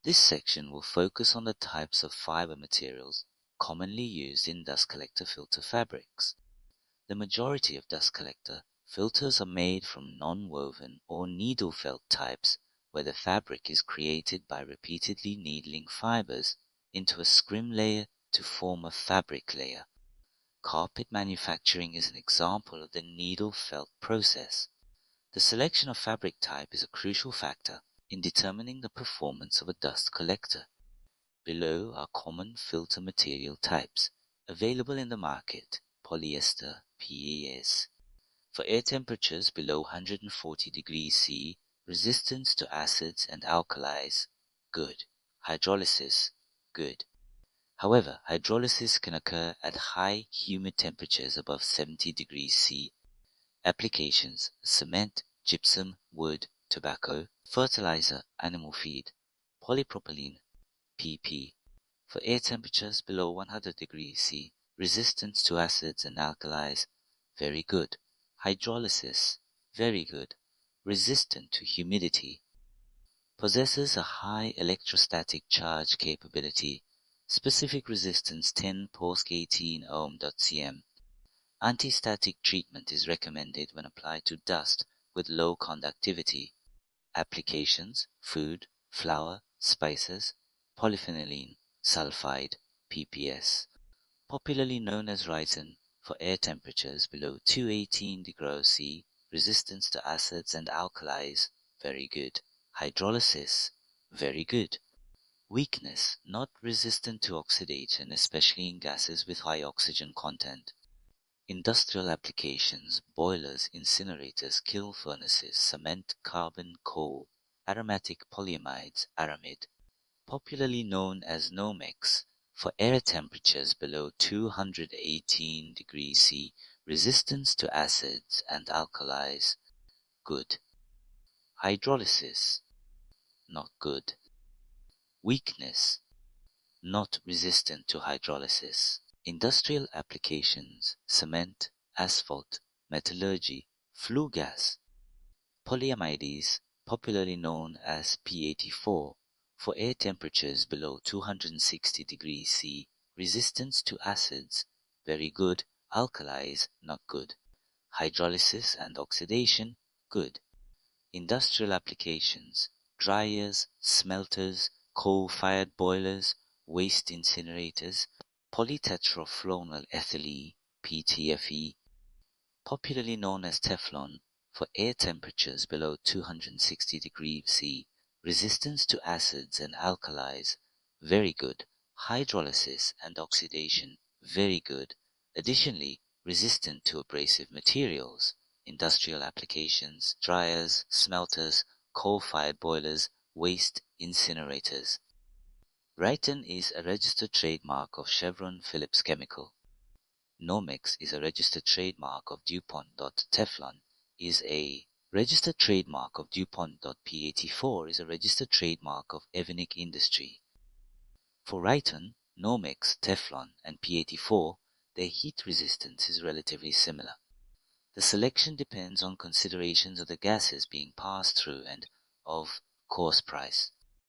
This section will focus on the types of fiber materials commonly used in dust collector filter fabrics. The majority of dust collector filters are made from non-woven or needle felt types, where the fabric is created by repeatedly needling fibers into a scrim layer to form a fabric layer. Carpet manufacturing is an example of the needle felt process. The selection of fabric type is a crucial factor in determining the performance of a dust collector. Below are common filter material types available in the market: polyester, PES. For air temperatures below 140 degrees C, resistance to acids and alkalis, good. Hydrolysis, good. However, hydrolysis can occur at high humid temperatures above 70 degrees C. Applications: cement, gypsum, wood, tobacco, fertilizer, animal feed, polypropylene, PP. For air temperatures below 100 degrees C, resistance to acids and alkalis, very good. Hydrolysis, very good. Resistant to humidity. Possesses a high electrostatic charge capability. Specific resistance 10 Posk 18 ohm.cm. Anti-static treatment is recommended when applied to dust with low conductivity. Applications: food, flour, spices, polyphenylene, sulfide, PPS. Popularly known as Rhyton, for air temperatures below 218 degrees C, resistance to acids and alkalis, very good. Hydrolysis, very good. Weakness: not resistant to oxidation, especially in gases with high oxygen content. Industrial applications: boilers, incinerators, kiln furnaces, cement, carbon, coal, aromatic polyamides, aramid. Popularly known as Nomex, for air temperatures below 218 degrees C, resistance to acids and alkalis, good. Hydrolysis, not good. Weakness: not resistant to hydrolysis. Industrial applications: cement, asphalt, metallurgy, flue gas. Polyamides, popularly known as P84, for air temperatures below 260 degrees C, resistance to acids, very good. Alkalis, not good. Hydrolysis and oxidation, good. Industrial applications: dryers, smelters, coal-fired boilers, waste incinerators, polytetrafluonyl ethylene, PTFE, popularly known as Teflon, for air temperatures below 260 degrees C, resistance to acids and alkalis, very good. Hydrolysis and oxidation, very good. Additionally, resistant to abrasive materials. Industrial applications: dryers, smelters, coal-fired boilers, waste incinerators. Rhyton is a registered trademark of Chevron Phillips Chemical. Nomex is a registered trademark of DuPont. Teflon is a registered trademark of DuPont. P84 is a registered trademark of Evonik Industry. For Rhyton, Nomex, Teflon, and P84, their heat resistance is relatively similar. The selection depends on considerations of the gases being passed through and, of course, price.